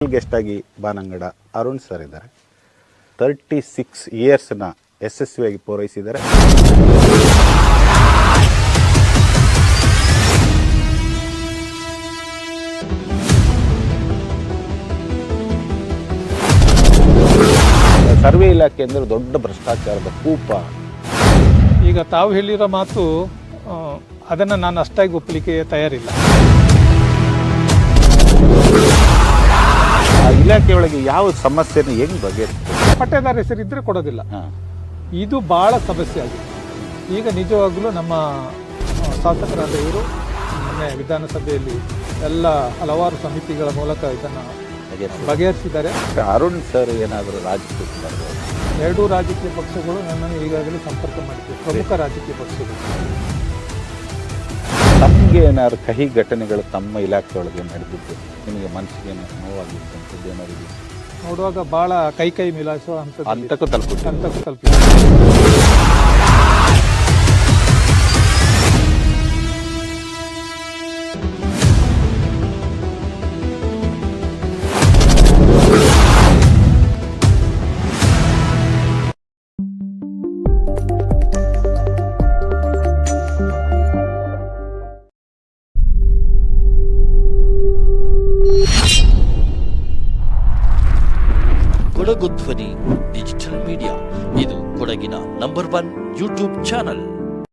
Guest ಆಗಿ ಬಾನಂಗಡ Arun sir ಇದ್ದಾರೆ. 36 ಇಯರ್ಸ್ನ ಯಶಸ್ವಿಯಾಗಿ ಪೂರೈಸಿದ್ದಾರೆ. ಸರ್ವೆ ಇಲಾಖೆ ಅಂದರೆ ದೊಡ್ಡ ಭ್ರಷ್ಟಾಚಾರದ ಕೂಪ. ಈಗ ತಾವು ಹೇಳಿರೋ ಮಾತು ಅದನ್ನು ನಾನು ಅಷ್ಟಾಗಿ ಒಪ್ಪಲಿಕ್ಕೆ ತಯಾರಿಲ್ಲ. ಇಲಾಖೆಯೊಳಗೆ ಯಾವ ಸಮಸ್ಯೆನ ಹೆಂಗ್ ಬಗೆಹರಿಸ್ತಾರೆ? ಪಟ್ಟೇದಾರ ಹೆಸರಿದ್ರೆ ಕೊಡೋದಿಲ್ಲ. ಇದು ಬಹಳ ಸಮಸ್ಯೆ ಆಗಿದೆ. ಈಗ ನಿಜವಾಗ್ಲೂ ನಮ್ಮ ಶಾಸಕರಾದ ಇವರು ಮೊನ್ನೆ ವಿಧಾನಸಭೆಯಲ್ಲಿ ಎಲ್ಲ ಹಲವಾರು ಸಮಿತಿಗಳ ಮೂಲಕ ಇದನ್ನು ಬಗೆಹರಿಸಿದ್ದಾರೆ. ಅರುಣ್ ಸರ್ ಏನಾದರೂ ರಾಜಕೀಯಕ್ಕೆ ಬರ್ಬೋದು? ಎರಡೂ ರಾಜಕೀಯ ಪಕ್ಷಗಳು ನನ್ನನ್ನು ಈಗಾಗಲೇ ಸಂಪರ್ಕ ಮಾಡಿವೆ, ಪ್ರಮುಖ ರಾಜಕೀಯ ಪಕ್ಷಗಳು. ತಮಗೆ ಏನಾದ್ರು ಕಹಿ ಘಟನೆಗಳು ತಮ್ಮ ಇಲಾಖೆಯೊಳಗೆ ನಡೆದಿದ್ದು ನಿಮಗೆ ಮನಸ್ಸಿಗೆ ನೋವಾಗಿತ್ತು ಅಂತದ್ದು ಏನಾದ್ರು ನೋಡುವಾಗ ಭಾಳ ಕೈ ಮಿಲಾಯಿಸುವ ಹಂತಕ್ಕೂ ತಲುಪಿತ್ತು. ಕೊಡಗು ಧ್ವನಿ ಡಿಜಿಟಲ್ ಮೀಡಿಯಾ, ಇದು ಕೊಡಗಿನ ನಂಬರ್ 1 ಯೂಟ್ಯೂಬ್ ಚಾನಲ್.